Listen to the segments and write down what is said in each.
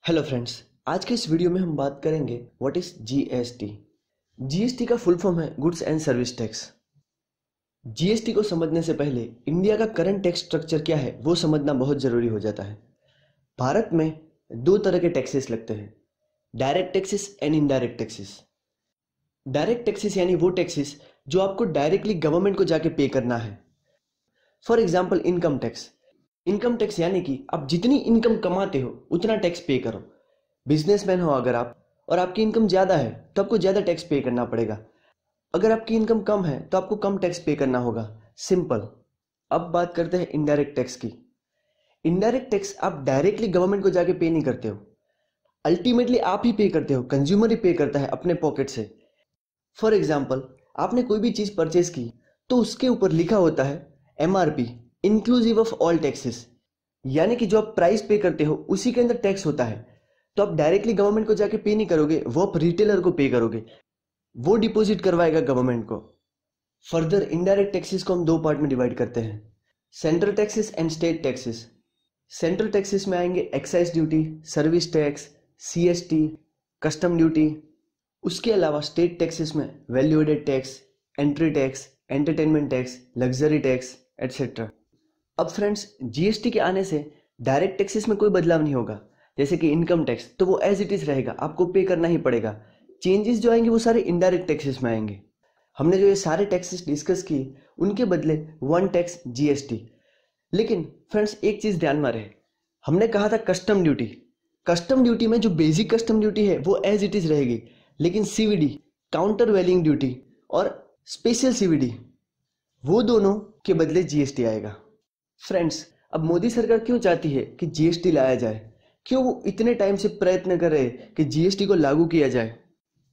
Hello friends, आज के इस वीडियो में हम बात करेंगे व्हाट इज जीएसटी। जीएसटी का फुल फॉर्म है goods and service tax. GST को समझने से पहले इंडिया का करंट टैक्स स्ट्रक्चर क्या है वो समझना बहुत ज़रूरी हो जाता है। भारत में दो तरह के टैक्सेस लगते हैं, direct taxes and indirect taxes. Direct taxes यानी वो टैक्सेस जो आपको डायरेक्टली गवर्नमेंट को जाके पे करना है। For example income tax. Income tax यानी कि आप जितनी इनकम कमाते हो उतना टैक्स पे करो। बिजनेसमैन हो अगर आप और आपकी इनकम ज़्यादा है तो आपको ज़्यादा टैक्स पे करना पड़ेगा। अगर आपकी इनकम कम है तो आपको कम टैक्स पे करना होगा। सिंपल। अब बात करते हैं इनडायरेक्ट टैक्स की। इनडायरेक्ट टैक्स आप डायरेक्टली गवर्नमेंट को जाके पे नहीं करते हो, अल्टीमेटली आप ही पे करते हो, कंज्यूमर ही पे करता है अपने पॉकेट से। फॉर एग्जाम्पल, आपने कोई भी चीज़ परचेज की तो उसके ऊपर लिखा होता है MRP, inclusive of all taxes, यानी कि जो आप प्राइस पे करते हो उसी के अंदर टैक्स होता है। तो आप डायरेक्टली गवर्नमेंट को जाके पे नहीं करोगे, वो आप रिटेलर को पे करोगे, वो डिपॉजिट करवाएगा गवर्नमेंट को। फर्दर इनडायरेक्ट टैक्सेस को हम दो पार्ट में डिवाइड करते हैं, central taxes and state taxes. Central taxes में आएंगे excise duty, service tax, CST, custom duty. उसके अलावा स्टेट टैक्सेस में value added tax, entry tax, entertainment tax, luxury tax etcetera. अब फ्रेंड्स, जीएसटी के आने से डायरेक्ट टैक्सेस में कोई बदलाव नहीं होगा। जैसे कि इनकम टैक्स तो वो एज इट इज रहेगा, आपको पे करना ही पड़ेगा। चेंजेस जो आएंगे वो सारे इनडायरेक्ट टैक्सेस में आएंगे। हमने जो ये सारे टैक्सेस डिस्कस किए उनके बदले वन टैक्स जीएसटी। लेकिन फ्रेंड्स, एक चीज ध्यान में रहे, हमने कहा था कस्टम ड्यूटी। कस्टम ड्यूटी में जो बेसिक कस्टम ड्यूटी है वो एज इट इज रहेगी, लेकिन CVD, काउंटर वैल्यूइंग ड्यूटी, और स्पेशल CVD, वो दोनों के बदले जीएसटी आएगा। फ्रेंड्स, अब मोदी सरकार क्यों चाहती है कि जीएसटी लाया जाए? क्यों वो इतने टाइम से प्रयत्न कर रहे हैं कि जीएसटी को लागू किया जाए?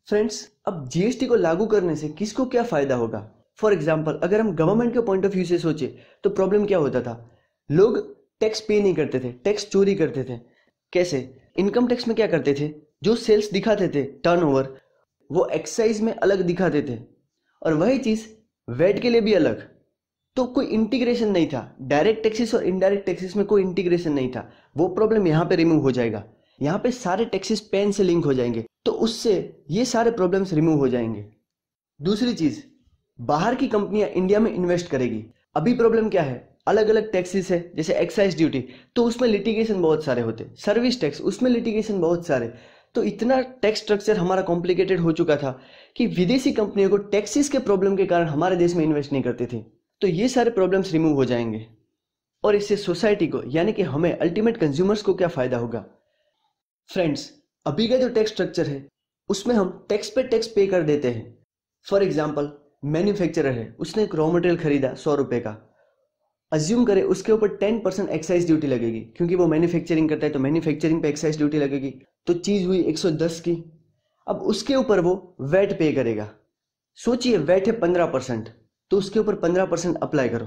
फ्रेंड्स, अब जीएसटी को लागू करने से किसको क्या फायदा होगा? फॉर एग्जाम्पल, अगर हम गवर्नमेंट के पॉइंट ऑफ व्यू से सोचे तो प्रॉब्लम क्या होता था? लोग टैक्स पे नहीं करते थे, टैक्स चोरी करते थे। कैसे? इनकम टैक्स में क्या करते थे, जो सेल्स दिखाते थे टर्नओवर, वो एक्साइज में अलग दिखाते थे, और वही चीज वैट के लिए भी अलग। तो कोई इंटीग्रेशन नहीं था, डायरेक्ट टैक्सेस और इनडायरेक्ट टैक्सेस में कोई इंटीग्रेशन नहीं था। वो प्रॉब्लम यहाँ पे रिमूव हो जाएगा। यहाँ पे सारे टैक्सेस पैन से लिंक हो जाएंगे, तो उससे ये सारे प्रॉब्लम्स रिमूव हो जाएंगे। दूसरी चीज, बाहर की कंपनियां इंडिया में इन्वेस्ट करेगी। अभी प्रॉब्लम क्या है, अलग अलग टैक्सेस है, जैसे एक्साइज ड्यूटी तो उसमें लिटिगेशन बहुत सारे होते, सर्विस टैक्स उसमें लिटिगेशन बहुत सारे। तो इतना टैक्स स्ट्रक्चर हमारा कॉम्प्लिकेटेड हो चुका था कि विदेशी कंपनियों को टैक्सेस के प्रॉब्लम के कारण हमारे देश में इन्वेस्ट नहीं करती थी। तो ये सारे प्रॉब्लम्स रिमूव हो जाएंगे, और इससे सोसाइटी को, यानी कि हमें, अल्टीमेट कंज्यूमर्स को क्या फायदा होगा? फ्रेंड्स, अभी का जो टैक्स स्ट्रक्चर है उसमें हम टैक्स पे टैक्स पे कर देते हैं। फॉर एग्जाम्पल, मैन्युफैक्चरर है, उसने एक रॉ मटेरियल खरीदा 100 रुपए का। अज्यूम करें उसके ऊपर 10% एक्साइज ड्यूटी लगेगी, क्योंकि वो मैन्युफैक्चरिंग करता है तो मैन्युफैक्चरिंग पे एक्साइज ड्यूटी लगेगी, तो चीज हुई 110 की। अब उसके ऊपर वो वैट पे करेगा। सोचिए, वैट है 15%, तो उसके ऊपर 15% अप्लाई करो।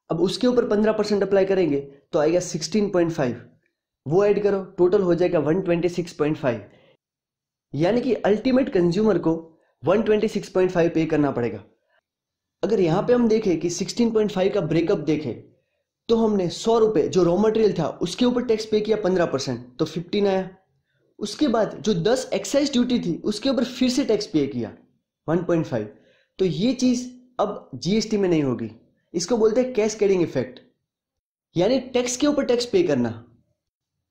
अब उसके ऊपर 15% अप्लाई करेंगे तो आएगा 16.5, वो ऐड करो, टोटल हो जाएगा 126.5, यानी कि अल्टीमेट कंज्यूमर को 126.5 पे करना पड़ेगा। अगर यहाँ पे हम देखें कि 16.5 का ब्रेकअप देखें, तो हमने 100 रुपए जो रॉ मटेरियल था उसके ऊपर टैक्स पे किया 15%, तो 15 आया। उसके बाद जो 10 एक्साइज ड्यूटी थी उसके ऊपर फिर से टैक्स पे किया 1.5, तो ये चीज अब जीएसटी में नहीं होगी। इसको बोलते हैं कैस्केडिंग इफेक्ट, यानी टैक्स के ऊपर टैक्स पे करना।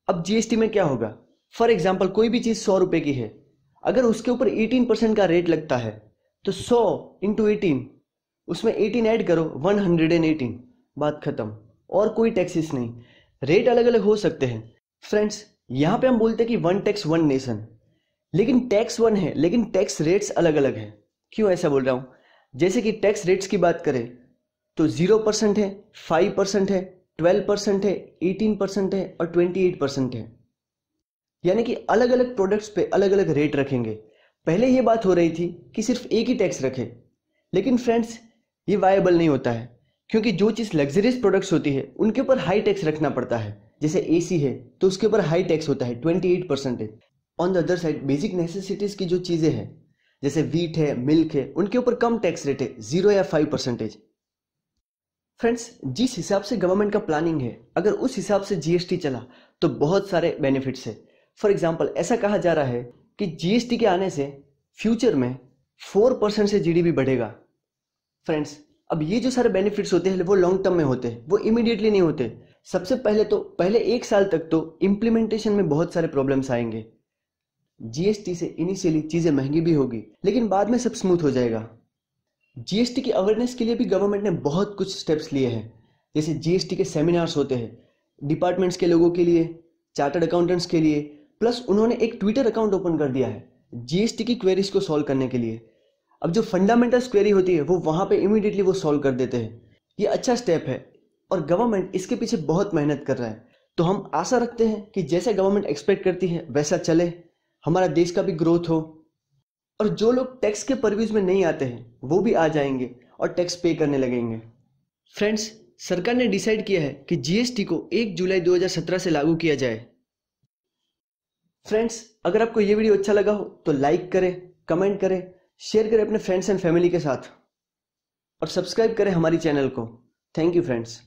अब जीएसटी में क्या होगा? फॉर एग्जाम्पल, कोई भी चीज 100 रुपए की है, अगर उसके ऊपर 18% का रेट लगता है तो 100 इंटू 18, उसमें 18 ऐड करो, 118, बात खत्म, और कोई टैक्सेस नहीं। रेट अलग अलग हो सकते हैं। फ्रेंड्स, यहां पे हम बोलते हैं कि वन टैक्स वन नेशन, लेकिन टैक्स वन है, लेकिन टैक्स रेट्स अलग अलग है। क्यों ऐसा बोल रहा हूं? जैसे कि टैक्स रेट्स की बात करें तो 0% है, 5% है, 12% है, 18% है और 28% है, यानी कि अलग अलग प्रोडक्ट्स पे अलग अलग रेट रखेंगे। पहले ये बात हो रही थी कि सिर्फ एक ही टैक्स रखे, लेकिन फ्रेंड्स ये वायबल नहीं होता है, क्योंकि जो चीज़ लग्जरियस प्रोडक्ट्स होती है उनके ऊपर हाई टैक्स रखना पड़ता है। जैसे AC है तो उसके ऊपर हाई टैक्स होता है 28%। On the other side, basic necessities की जो चीज़ें हैं जैसे वीट है, मिल्क है, उनके ऊपर कम टैक्स रेट है, 0 या 5%। फ्रेंड्स, जिस हिसाब से गवर्नमेंट का प्लानिंग है, अगर उस हिसाब से जीएसटी चला तो बहुत सारे बेनिफिट्स है। फॉर एग्जाम्पल ऐसा कहा जा रहा है कि जीएसटी के आने से फ्यूचर में 4% से जीडीपी बढ़ेगा। फ्रेंड्स, अब ये जो सारे बेनिफिट्स होते हैं वो लॉन्ग टर्म में होते हैं, वो इमीडिएटली नहीं होते। सबसे पहले 1 साल तक तो इम्प्लीमेंटेशन में बहुत सारे प्रॉब्लम्स आएंगे। जीएसटी से इनिशियली चीजें महंगी भी होगी, लेकिन बाद में सब स्मूथ हो जाएगा। जीएसटी की अवेयरनेस के लिए भी गवर्नमेंट ने बहुत कुछ स्टेप्स लिए हैं, जैसे जीएसटी के सेमिनार्स होते हैं डिपार्टमेंट्स के लोगों के लिए, चार्टर्ड अकाउंटेंट्स के लिए, प्लस उन्होंने एक ट्विटर अकाउंट ओपन कर दिया है जीएसटी की क्वेरीज को सॉल्व करने के लिए। अब जो फंडामेंटल क्वेरी होती है वो वहां पे इमीडिएटली वो सॉल्व कर देते हैं। ये अच्छा स्टेप है और गवर्नमेंट इसके पीछे बहुत मेहनत कर रहा है। तो हम आशा रखते हैं कि जैसे गवर्नमेंट एक्सपेक्ट करती है वैसा चले, हमारा देश का भी ग्रोथ हो, और जो लोग टैक्स के परव्यूज में नहीं आते हैं वो भी आ जाएंगे और टैक्स पे करने लगेंगे। फ्रेंड्स, सरकार ने डिसाइड किया है कि जीएसटी को 1 जुलाई 2017 से लागू किया जाए। फ्रेंड्स, अगर आपको ये वीडियो अच्छा लगा हो तो लाइक करें, कमेंट करें, शेयर करें अपने फ्रेंड्स एंड फैमिली के साथ और सब्सक्राइब करें हमारी चैनल को। Thank you friends.